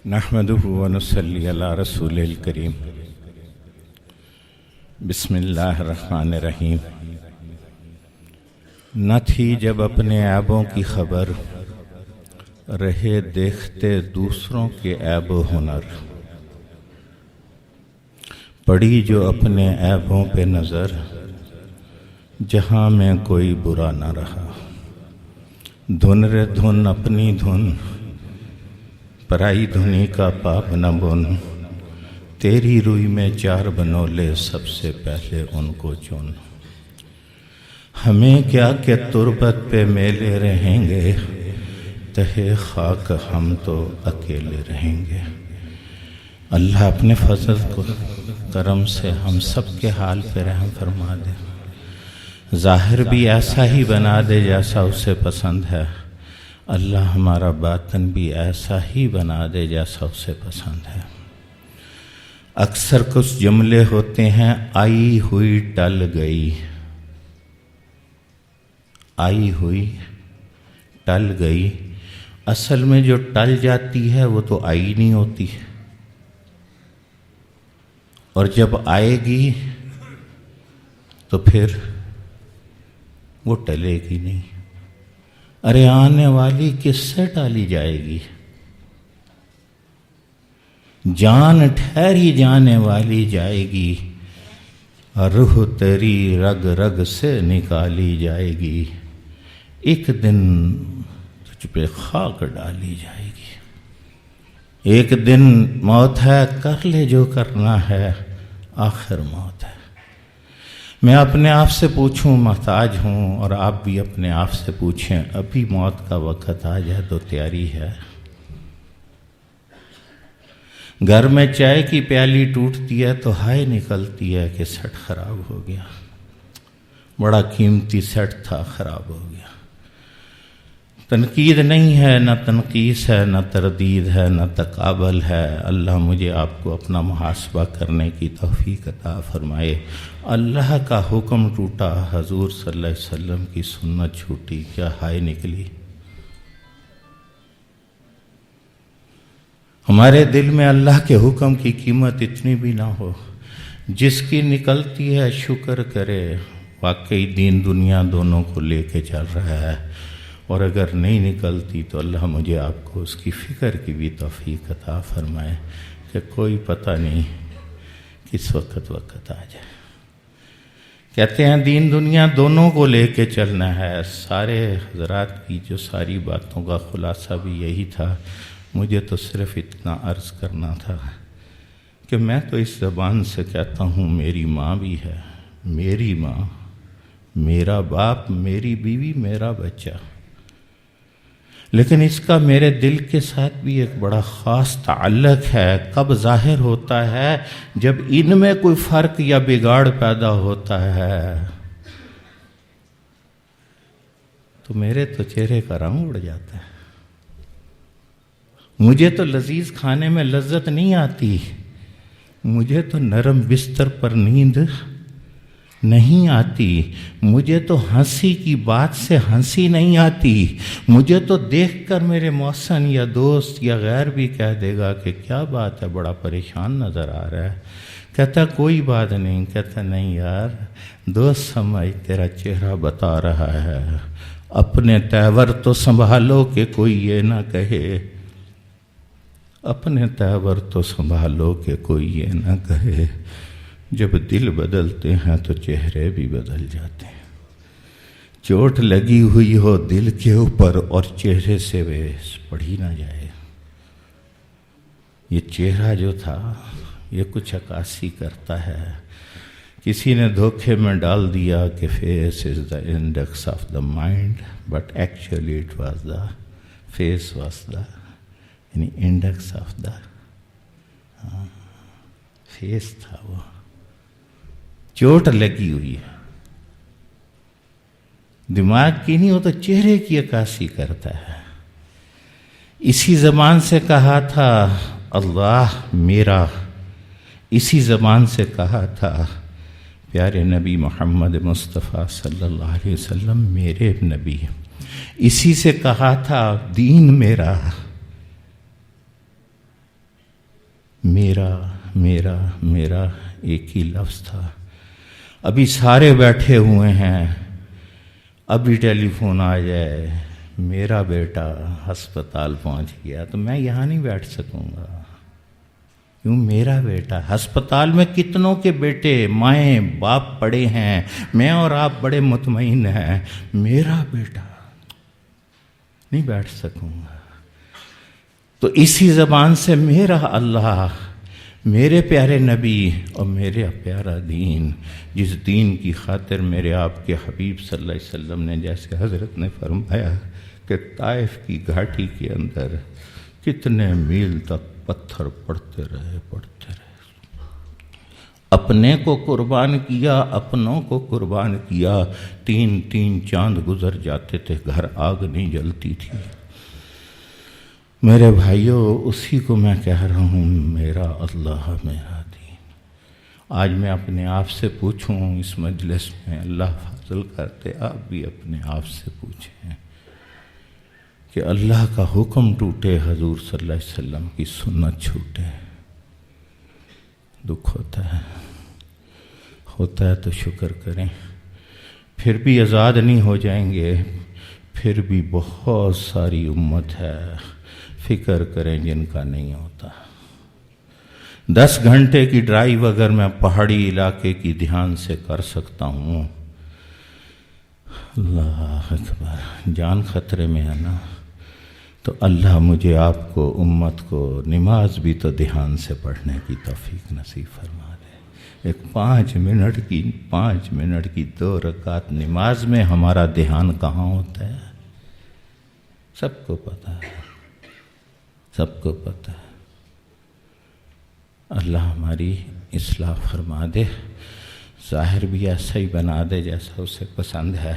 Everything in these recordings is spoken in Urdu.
نحمدہ ونصلی علی رسول الکریم۔ بسم اللہ الرحمن الرحیم۔ نہ تھی جب اپنے عیبوں کی خبر، رہے دیکھتے دوسروں کے عیب و ہنر۔ پڑی جو اپنے عیبوں پہ نظر، جہاں میں کوئی برا نہ رہا۔ دھن رے دھن اپنی دھن، پرائی دھنی کا پاپ نہ بن۔ تیری روئی میں چار بنولے، سب سے پہلے ان کو چن۔ ہمیں کیا کہ تربت پہ میلے رہیں گے، تہے خاک ہم تو اکیلے رہیں گے۔ اللہ اپنے فضل کو کرم سے ہم سب کے حال پہ رحم فرما دے، ظاہر بھی ایسا ہی بنا دے جیسا اسے پسند ہے۔ اللہ ہمارا باطن بھی ایسا ہی بنا دے جیسا اسے پسند ہے۔ اکثر کچھ جملے ہوتے ہیں، آئی ہوئی ٹل گئی، آئی ہوئی ٹل گئی۔ اصل میں جو ٹل جاتی ہے وہ تو آئی نہیں ہوتی، اور جب آئے گی تو پھر وہ ٹلے گی نہیں۔ ارے آنے والی کس سے ٹالی جائے گی؟ جان ٹھہری جانے والی جائے گی، روح تیری رگ رگ سے نکالی جائے گی۔ ایک دن تجھ پہ خاک ڈالی جائے گی۔ ایک دن موت ہے، کر لے جو کرنا ہے، آخر موت ہے۔ میں اپنے آپ سے پوچھوں، محتاج ہوں، اور آپ بھی اپنے آپ سے پوچھیں، ابھی موت کا وقت آ جائے تو تیاری ہے؟ گھر میں چائے کی پیالی ٹوٹتی ہے تو ہائے نکلتی ہے کہ سیٹ خراب ہو گیا، بڑا قیمتی سیٹ تھا، خراب ہو گیا۔ تنقید نہیں ہے، نہ تنقیس ہے، نہ تردید ہے، نہ تقابل ہے۔ اللہ مجھے آپ کو اپنا محاسبہ کرنے کی توفیق عطا فرمائے۔ اللہ کا حکم ٹوٹا، حضور صلی اللہ علیہ وسلم کی سنت چھوٹی، کیا ہائے نکلی؟ ہمارے دل میں اللہ کے حکم کی قیمت اتنی بھی نہ ہو، جس کی نکلتی ہے شکر کرے، واقعی دین دنیا دونوں کو لے کے چل رہا ہے، اور اگر نہیں نکلتی تو اللہ مجھے آپ کو اس کی فکر کی بھی توفیق عطا فرمائے کہ کوئی پتہ نہیں کس وقت آ جائے۔ کہتے ہیں دین دنیا دونوں کو لے کے چلنا ہے۔ سارے حضرات کی جو ساری باتوں کا خلاصہ بھی یہی تھا۔ مجھے تو صرف اتنا عرض کرنا تھا کہ میں تو اس زبان سے کہتا ہوں، میری ماں بھی ہے، میری ماں، میرا باپ، میری بیوی، میرا بچہ، لیکن اس کا میرے دل کے ساتھ بھی ایک بڑا خاص تعلق ہے۔ کب ظاہر ہوتا ہے؟ جب ان میں کوئی فرق یا بگاڑ پیدا ہوتا ہے تو میرے تو چہرے کا رنگ اڑ جاتا ہے۔ مجھے تو لذیذ کھانے میں لذت نہیں آتی، مجھے تو نرم بستر پر نیند نہیں آتی، مجھے تو ہنسی کی بات سے ہنسی نہیں آتی، مجھے تو دیکھ کر میرے محسن یا دوست یا غیر بھی کہہ دے گا کہ کیا بات ہے، بڑا پریشان نظر آ رہا ہے۔ کہتا کوئی بات نہیں، کہتا نہیں یار، دوست سمجھ تیرا چہرہ بتا رہا ہے، اپنے تیور تو سنبھالو کہ کوئی یہ نہ کہے، اپنے تیور تو سنبھالو کہ کوئی یہ نہ کہے، جب دل بدلتے ہیں تو چہرے بھی بدل جاتے ہیں۔ چوٹ لگی ہوئی ہو دل کے اوپر اور چہرے سے بیس پڑھی نہ جائے۔ یہ چہرہ جو تھا یہ کچھ عکاسی کرتا ہے۔ کسی نے دھوکے میں ڈال دیا کہ face is the index of the mind, but actually it was the face was the یعنی انڈیکس آف دا فیس تھا وہ۔ چوٹ لگی ہوئی ہے، دماغ کی نہیں، وہ تو چہرے کی عکاسی کرتا ہے۔ اسی زبان سے کہا تھا اللہ میرا، اسی زبان سے کہا تھا پیارے نبی محمد مصطفیٰ صلی اللہ علیہ وسلم میرے نبی، اسی سے کہا تھا دین میرا، میرا میرا میرا ایک ہی لفظ تھا. ابھی سارے بیٹھے ہوئے ہیں، ابھی ٹیلی فون آ جائے میرا بیٹا ہسپتال پہنچ گیا تو میں یہاں نہیں بیٹھ سکوں گا. کیوں؟ میرا بیٹا. ہسپتال میں کتنوں کے بیٹے مائیں باپ پڑے ہیں، میں اور آپ بڑے مطمئن ہیں، میرا بیٹا نہیں بیٹھ سکوں گا. تو اسی زبان سے میرا اللہ، میرے پیارے نبی اور میرے پیارا دین، جس دین کی خاطر میرے آپ کے حبیب صلی اللہ علیہ وسلم نے، جیسے حضرت نے فرمایا کہ طائف کی گھاٹی کے اندر کتنے میل تک پتھر پڑتے رہے، اپنے کو قربان کیا، اپنوں کو قربان کیا، 3 چاند گزر جاتے تھے، گھر آگ نہیں جلتی تھی. میرے بھائیوں، اسی کو میں کہہ رہا ہوں، میرا اللہ میرا دین. آج میں اپنے آپ سے پوچھوں اس مجلس میں، اللہ فضل کرتے آپ بھی اپنے آپ سے پوچھیں کہ اللہ کا حکم ٹوٹے، حضور صلی اللہ علیہ وسلم کی سنت چھوٹے، دکھ ہوتا ہے تو شکر کریں. پھر بھی آزاد نہیں ہو جائیں گے، پھر بھی بہت ساری امت ہے، فکر کریں جن کا نہیں ہوتا. 10 گھنٹے کی ڈرائیو اگر میں پہاڑی علاقے کی دھیان سے کر سکتا ہوں، اللہ اکبر، جان خطرے میں ہے نا، تو اللہ مجھے آپ کو، امت کو، نماز بھی تو دھیان سے پڑھنے کی توفیق نصیب فرما دے. ایک 5 منٹ کی 2 رکعت نماز میں ہمارا دھیان کہاں ہوتا ہے؟ سب کو پتہ ہے، سب کو پتہ ہے. اللہ ہماری اصلاح فرما دے، ظاہر بھی ایسا ہی بنا دے جیسا اسے پسند ہے،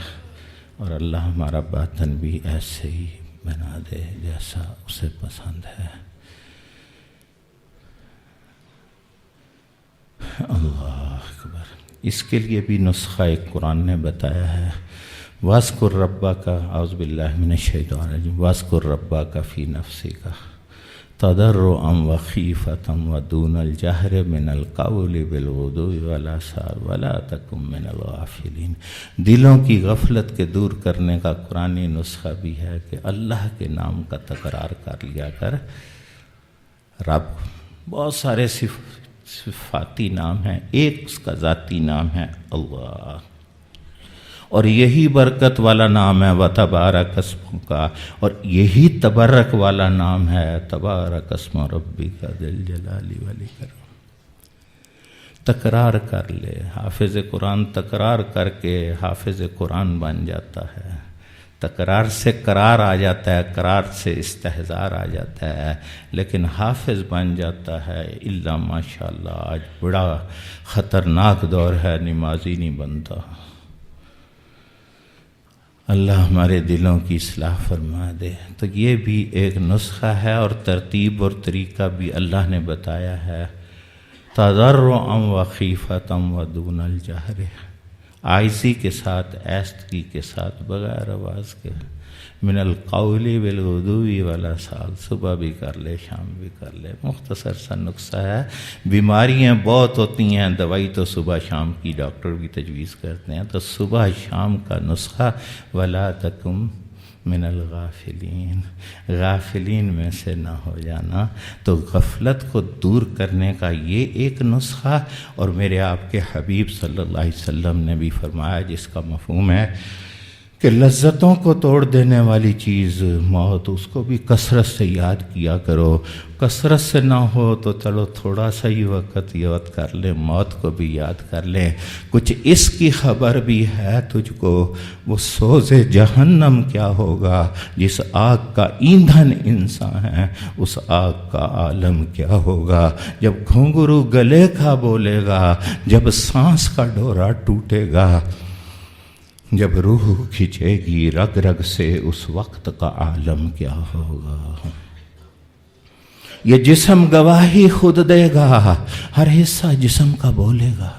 اور اللہ ہمارا باطن بھی ایسے ہی بنا دے جیسا اسے پسند ہے. اللہ اکبر. اس کے لیے بھی نسخہ ایک قرآن نے بتایا ہے، وَاذْكُرْ رَبَّكَ، اعوذ باللہ من الشیطان الرجیم، وَاذْكُرْ رَبَّكَ فِي نَفْسِكَ تَضَرُّعًا وَخِيفَةً وَدُونَ الْجَهْرِ مِنَ الْقَوْلِ بِالْغُدُوِّ وَالْآصَالِ وَلَا تَكُن مِّنَ الْغَافِلِينَ. دلوں کی غفلت کے دور کرنے کا قرآنی نسخہ بھی ہے کہ اللہ کے نام کا تکرار کر لیا کر. رب بہت سارے صفاتی نام ہیں، ایک اس کا ذاتی نام ہے اللہ، اور یہی برکت والا نام ہے وَتَبَارَكَ اسْمُكَ، اور یہی تبرک والا نام ہے تبارک اسم ربک ذی الجلال والاکرام. تکرار کر لے. حافظ قرآن تکرار کر کے حافظ قرآن بن جاتا ہے. تکرار سے قرار آ جاتا ہے، قرار سے استحضار آ جاتا ہے، لیکن حافظ بن جاتا ہے. الا ماشاءاللہ آج بڑا خطرناک دور ہے، نمازی نہیں بنتا. اللہ ہمارے دلوں کی اصلاح فرما دے. تو یہ بھی ایک نسخہ ہے، اور ترتیب اور طریقہ بھی اللہ نے بتایا ہے. تضرعا وخیفۃ ودون الجہر، عاجزی کے ساتھ، ایستگی کے ساتھ، بغیر آواز کے. من القول بالغدو والآصال، صبح بھی کر لے شام بھی کر لے. مختصر سا نسخہ ہے. بیماریاں بہت ہوتی ہیں، دوائی تو صبح شام کی ڈاکٹر بھی تجویز کرتے ہیں، تو صبح شام کا نسخہ ولا تکم من الغافلین، غافلین میں سے نہ ہو جانا. تو غفلت کو دور کرنے کا یہ ایک نسخہ، اور میرے آپ کے حبیب صلی اللہ علیہ وسلم نے بھی فرمایا، جس کا مفہوم ہے کہ لذتوں کو توڑ دینے والی چیز موت، اس کو بھی کثرت سے یاد کیا کرو. کثرت سے نہ ہو تو چلو تھوڑا سا ہی وقت یاد کر لیں، موت کو بھی یاد کر لیں. کچھ اس کی خبر بھی ہے تجھ کو، وہ سوز جہنم کیا ہوگا، جس آگ کا ایندھن انسان ہے اس آگ کا عالم کیا ہوگا. جب گھنگرو گلے کا بولے گا، جب سانس کا ڈورا ٹوٹے گا، جب روح کھینچے گی رگ رگ سے، اس وقت کا عالم کیا ہوگا. یہ جسم گواہی خود دے گا، ہر حصہ جسم کا بولے گا.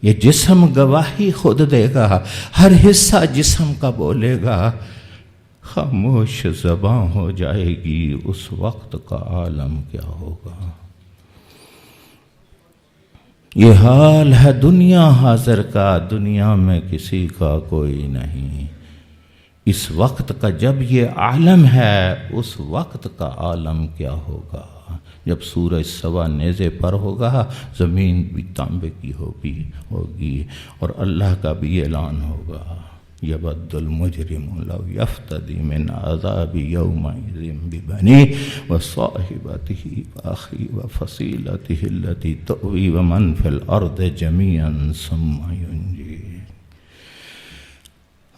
یہ جسم گواہی خود دے گا، ہر حصہ جسم کا بولے گا. خاموش زباں ہو جائے گی اس وقت کا عالم کیا ہوگا؟ یہ حال ہے دنیا حاضر کا، دنیا میں کسی کا کوئی نہیں۔ اس وقت کا جب یہ عالم ہے، اس وقت کا عالم کیا ہوگا؟ جب سورج سوا نیزے پر ہوگا، زمین بھی تانبے کی ہوگی اور اللہ کا بھی اعلان ہوگا، یبد المجرم لو یفتدی من عذاب یومئذ ببنیہ وصاحبتہ واخیہ وفصیلتہ التی تؤوی ومن فی الارض جمیعا ثم ینجی۔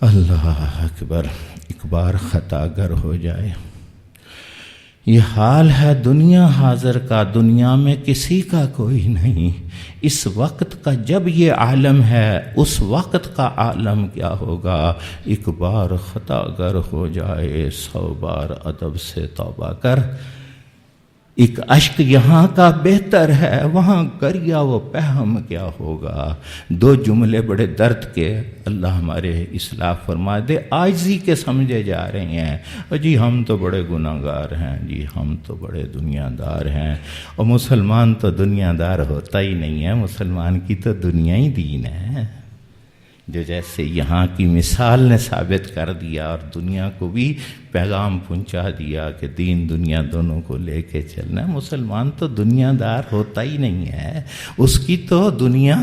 اللہ اکبر! ایک بار خطا گر ہو جائے، یہ حال ہے دنیا حاضر کا، دنیا میں کسی کا کوئی نہیں۔ اس وقت کا جب یہ عالم ہے، اس وقت کا عالم کیا ہوگا؟ ایک بار خطا گر ہو جائے، 100 بار ادب سے توبہ کر۔ ایک اشک یہاں کا بہتر ہے، وہاں گریا و پہم کیا ہوگا؟ دو جملے بڑے درد کے، اللہ ہمارے اصلاح فرما دے، عاجزی کے سمجھے جا رہے ہیں۔ جی ہم تو بڑے گناہ گار ہیں، جی ہم تو بڑے دنیا دار ہیں، اور مسلمان تو دنیا دار ہوتا ہی نہیں ہے، مسلمان کی تو دنیا ہی دین ہے، جو جیسے یہاں کی مثال نے ثابت کر دیا اور دنیا کو بھی پیغام پہنچا دیا کہ دین دنیا دونوں کو لے کے چلنا ہے۔ مسلمان تو دنیا دار ہوتا ہی نہیں ہے، اس کی تو دنیا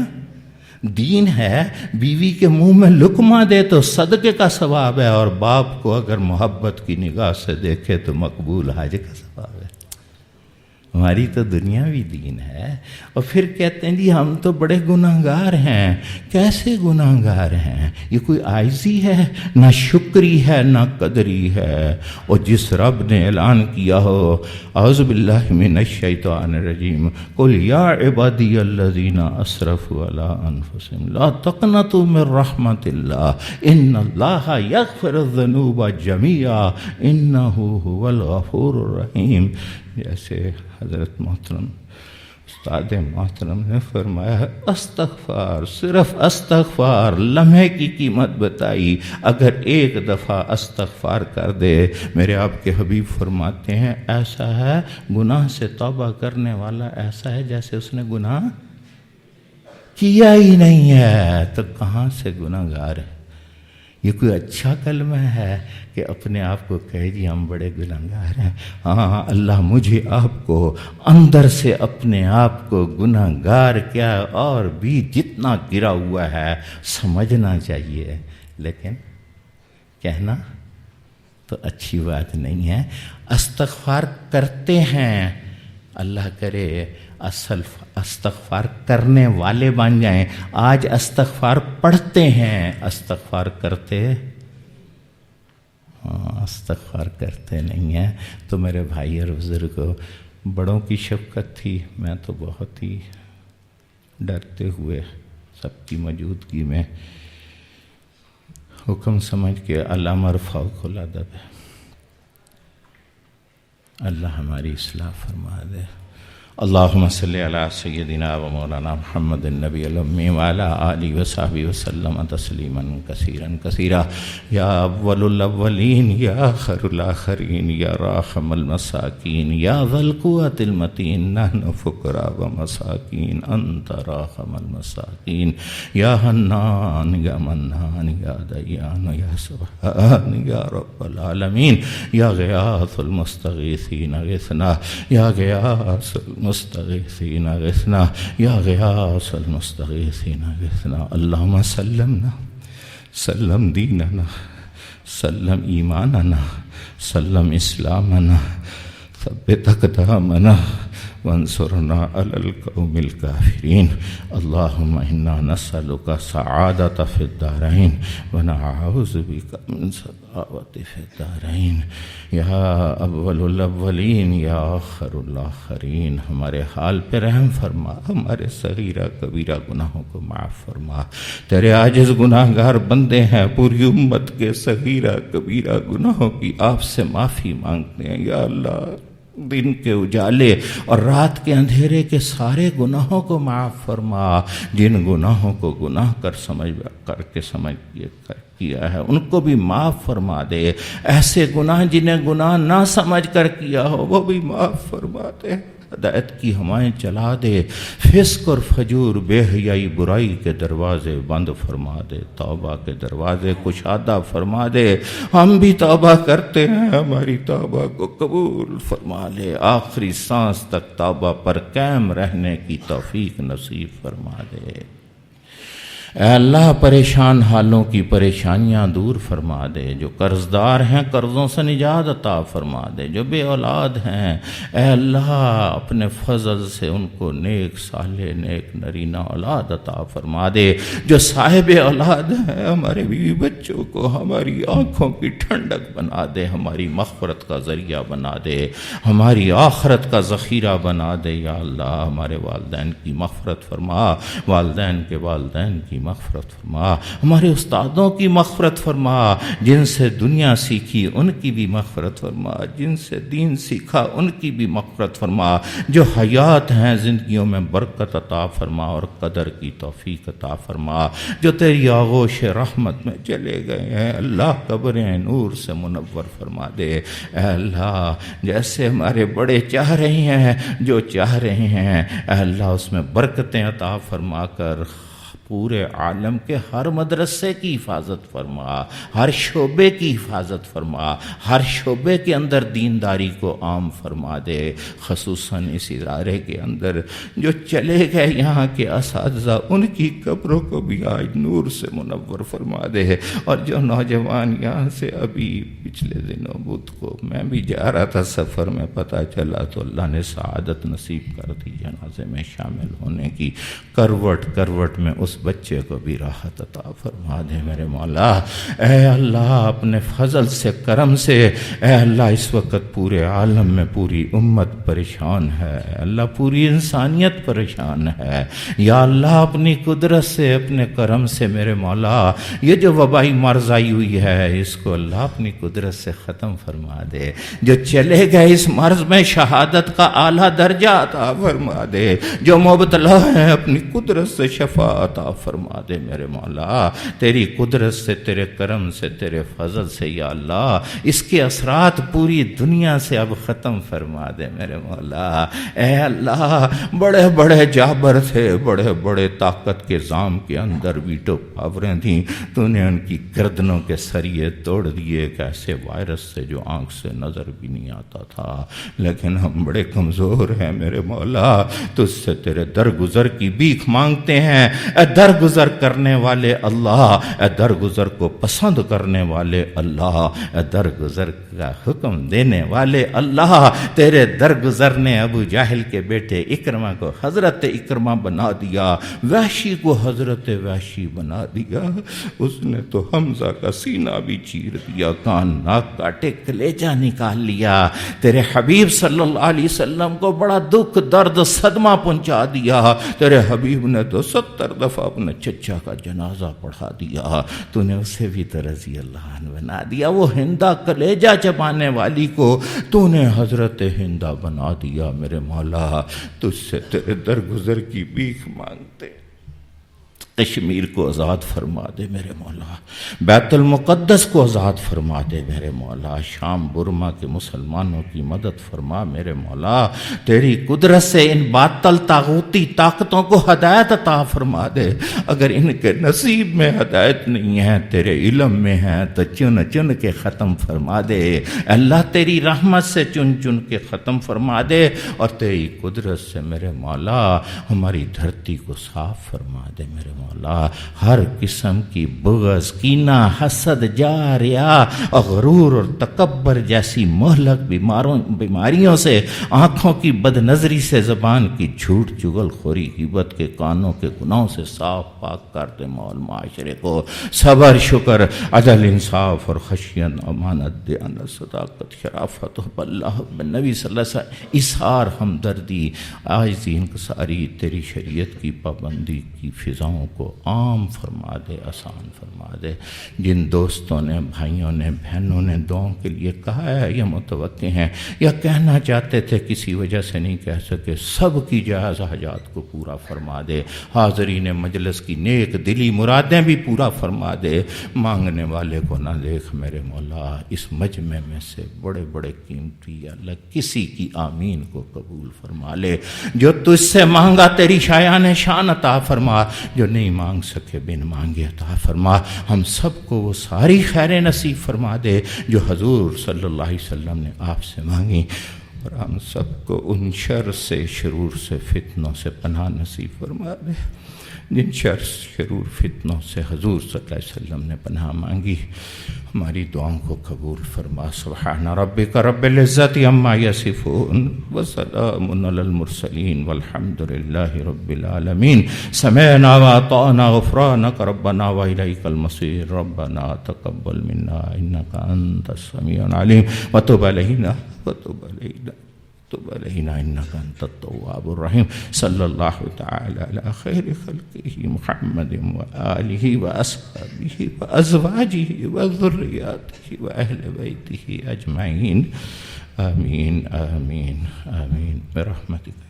دین ہے۔ بیوی کے منہ میں لقمہ دے تو صدقے کا ثواب ہے، اور باپ کو اگر محبت کی نگاہ سے دیکھے تو مقبول حج کا ثواب ہے۔ ہماری تو دنیاوی دین ہے۔ اور پھر کہتے ہیں جی ہم تو بڑے گناہ گار ہیں۔ کیسے گناہ گار ہیں؟ یہ کوئی عاجزی ہے؟ نہ شکری ہے نہ قدری ہے۔ اور جس رب نے اعلان کیا ہو، اعوذ باللہ من الشیطان الرجیم، قل یا عبادی الذین اسرفوا علی انفسہم لا تقنطوا من رحمت اللہ ان اللہ یغفر الذنوب جمیعا انہ هو الغفور الرحیم۔ جیسے حضرت محترم استاد محترم نے فرمایا، استغفار، صرف استغفار، لمحے کی قیمت بتائی۔ اگر ایک دفعہ استغفار کر دے، میرے آپ کے حبیب فرماتے ہیں ایسا ہے گناہ سے توبہ کرنے والا ایسا ہے جیسے اس نے گناہ کیا ہی نہیں ہے۔ تو کہاں سے گناہ گار ہے؟ یہ کوئی اچھا کلمہ ہے کہ اپنے آپ کو کہے جی ہم بڑے گناہگار ہیں؟ ہاں، اللہ مجھے آپ کو اندر سے اپنے آپ کو گناہگار کیا اور بھی جتنا گرا ہوا ہے سمجھنا چاہیے، لیکن کہنا تو اچھی بات نہیں ہے۔ استغفار کرتے ہیں، اللہ کرے استغفار کرنے والے بن جائیں۔ آج استغفار پڑھتے ہیں، استغفار کرتے استغفار کرتے نہیں ہیں۔ تو میرے بھائی اور بزرگوں، بڑوں کی شفقت تھی، میں تو بہت ہی ڈرتے ہوئے سب کی موجودگی میں حکم سمجھ کے علامہ فوق الادب ہے۔ اللہ ہماری اصلاح فرما دے۔ اللہم صلی علی سیدنا و مولانا محمد النبی الامی وعلی آلہ وصحبہ وسلم تسلیما کثیرا کثیرا۔ یا اول الاولین یا خیر الآخرین یا راحم المساکین یا ذا القوة المتین، نحن فقراء و مساکین انت راحم المساکین، یا حنان یا منان یا دیان یا سبحان یا رب العالمین، یا غیاث المستغیثین غثنا، یا غیاث المستغیثین غثنا، یا غیاث المستغیثین غثنا۔ اللہم سلمنا، سلم دیننا، سلم ایماننا، سلم اسلامنا، ثبت اقدامنا وانصرنا علی القوم الکافرین۔ اللہم انا نسألک سعادت فی الدارین ونعوذ بک من سخاوت فی الدارین۔ یا اول الاولین یا آخر الآخرین، ہمارے حال پہ رحم فرما، ہمارے صغیرہ کبیرہ گناہوں کو معاف فرما۔ تیرے عاجز گناہ گار بندے ہیں، پوری امت کے صغیرہ کبیرہ گناہوں کی آپ سے معافی مانگتے ہیں۔ یا اللہ، دن کے اجالے اور رات کے اندھیرے کے سارے گناہوں کو معاف فرما، جن گناہوں کو گناہ کر کے سمجھ کیا ہے ان کو بھی معاف فرما دے، ایسے گناہ جنہیں گناہ نہ سمجھ کر کیا ہو وہ بھی معاف فرما دے، ہدایت کی ہوائیں چلا دے، فسق اور فجور بے حیائی برائی کے دروازے بند فرما دے، توبہ کے دروازے کشادہ فرما دے، ہم بھی توبہ کرتے ہیں، ہماری توبہ کو قبول فرما لے، آخری سانس تک توبہ پر قائم رہنے کی توفیق نصیب فرما دے۔ اے اللہ پریشان حالوں کی پریشانیاں دور فرما دے، جو قرض دار ہیں قرضوں سے نجات عطا فرما دے، جو بے اولاد ہیں اے اللہ اپنے فضل سے ان کو نیک صالح نیک نرینہ اولاد عطا فرما دے، جو صاحب اولاد ہیں ہمارے بیوی بچوں کو ہماری آنکھوں کی ٹھنڈک بنا دے، ہماری مغفرت کا ذریعہ بنا دے، ہماری آخرت کا ذخیرہ بنا دے، یا اللہ ہمارے والدین کی مغفرت فرما، والدین کے والدین کی مغفرت فرما، ہمارے استادوں کی مغفرت فرما، جن سے دنیا سیکھی ان کی بھی مغفرت فرما، جن سے دین سیکھا ان کی بھی مغفرت فرما، جو حیات ہیں زندگیوں میں برکت عطا فرما اور قدر کی توفیق عطا فرما، جو تیری آغوش رحمت میں چلے گئے ہیں اللہ قبریں نور سے منور فرما دے، اے اللہ جیسے ہمارے بڑے چاہ رہے ہیں جو چاہ رہے ہیں اے اللہ اس میں برکتیں عطا فرما کر پورے عالم کے ہر مدرسے کی حفاظت فرما، ہر شعبے کی حفاظت فرما، ہر شعبے کے اندر دینداری کو عام فرما دے، خصوصاً اس ادارے کے اندر جو چلے گئے یہاں کے اساتذہ ان کی قبروں کو بھی آج نور سے منور فرما دے، اور جو نوجوان یہاں سے ابھی پچھلے دنوں بدھ کو میں بھی جا رہا تھا سفر میں پتہ چلا تو اللہ نے سعادت نصیب کر دی جنازے میں شامل ہونے کی، کروٹ کروٹ میں اس بچے کو بھی راحت عطا فرما دے میرے مولا، اے اللہ اپنے فضل سے کرم سے اے اللہ اس وقت پورے عالم میں پوری امت پریشان ہے، اللہ پوری انسانیت پریشان ہے، یا اللہ اپنی قدرت سے اپنے کرم سے میرے مولا یہ جو وبائی مرض آئی ہوئی ہے اس کو اللہ اپنی قدرت سے ختم فرما دے، جو چلے گئے اس مرض میں شہادت کا اعلیٰ درجہ عطا فرما دے، جو مبتلا ہیں اپنی قدرت سے شفا عطا فرما دے میرے مولا، تیری قدرت سے تیرے کرم سے تیرے فضل سے یا اللہ اس کے اثرات پوری دنیا سے اب ختم فرما دے میرے مولا، اے اللہ بڑے بڑے جابر تھے، بڑے بڑے طاقت کے زام کے اندر ویٹو پاوریں تھیں، تو نے ان کی گردنوں کے سریے توڑ دیے ایک ایسے وائرس سے جو آنکھ سے نظر بھی نہیں آتا تھا، لیکن ہم بڑے کمزور ہیں میرے مولا، تجھ سے تیرے درگزر کی بھیک مانگتے ہیں، اے درگزر کرنے والے اللہ، اے درگزر کو پسند کرنے والے اللہ، اے درگزر کا حکم دینے والے اللہ، تیرے درگزر نے ابو جہل کے بیٹے اکرمہ کو حضرت اکرمہ بنا دیا، وحشی کو حضرت وحشی بنا دیا، اس نے تو حمزہ کا سینہ بھی چیر دیا، کان ناک کاٹے کلیجہ نکال لیا، تیرے حبیب صلی اللہ علیہ وسلم کو بڑا دکھ درد صدمہ پہنچا دیا، تیرے حبیب نے تو 70 دفعہ اپنے چچا کا جنازہ پڑھا دیا، تو نے اسے بھی تو رضی اللہ عنہ بنا دیا، وہ ہندہ کلیجہ چبانے والی کو تو نے حضرت ہندہ بنا دیا میرے مولا، تجھ سے تیرے درگزر کی بھیک مانگتے، کشمیر کو آزاد فرما دے میرے مولا، بیت المقدس کو آزاد فرما دے میرے مولا، شام برما کے مسلمانوں کی مدد فرما میرے مولا، تیری قدرت سے ان باطل طاغوتی طاقتوں کو ہدایت عطا فرما دے، اگر ان کے نصیب میں ہدایت نہیں ہے تیرے علم میں ہے تو چن چن کے ختم فرما دے، اللہ تیری رحمت سے چن چن کے ختم فرما دے، اور تیری قدرت سے میرے مولا ہماری دھرتی کو صاف فرما دے میرے مولا، ہر قسم کی بغض کینہ حسد جاریا اور غرور اور تکبر جیسی مہلک بیماریوں سے، آنکھوں کی بد نظری سے، زبان کی جھوٹ چغل خوری غیبت کے، کانوں کے گناہوں سے صاف پاک کر دے مول معاشرے کو، صبر شکر عدل انصاف اور خشیت امانت دیانت صداقت شرافت حب اللہ حب نبی صلی اللہ علیہ وسلم اظہار ہمدردی عاجزی انکساری تیری شریعت کی پابندی کی فضاؤں کو عام فرما دے، آسان فرما دے۔ جن دوستوں نے، بھائیوں نے، بہنوں نے دعاؤں کے لیے کہا ہے یا متوقع ہیں یا کہنا چاہتے تھے کسی وجہ سے نہیں کہہ سکے، سب کی جائز حاجات کو پورا فرما دے۔ حاضرین مجلس کی نیک دلی مرادیں بھی پورا فرما دے۔ مانگنے والے کو نہ دیکھ میرے مولا، اس مجمع میں سے بڑے بڑے قیمتی اللہ کسی کی آمین کو قبول فرما لے۔ جو تجھ سے مانگا تیری شایان شان عطا فرما، جو نہیں مانگ سکے بن مانگے عطا فرما۔ ہم سب کو وہ ساری خیر نصیب فرما دے جو حضور صلی اللہ علیہ وسلم نے آپ سے مانگی، اور ہم سب کو ان شر سے، شرور سے، فتنوں سے پناہ نصیب فرما دے جن شر، شرور، فتنوں سے حضور صلی اللہ علیہ وسلم نے پناہ مانگی۔ ہماری دعاؤں کو قبول فرما۔ سبحان ربک رب العزت عما یصفون وسلام علی المرسلین والحمد للہ رب العالمین۔ سمعنا واطعنا غفرانک ربنا والیک المصیر۔ ربنا تقبل منا انک انت السمیع العلیم وتب علینا تب علینا انک انت التواب الرحیم۔ صلی اللہ تعالی علی خیر خلقہ محمد وآلہ واصحابہ وازواجہ وذریاتہ واہل بیتہ اجمعین، آمین آمین آمین برحمتک۔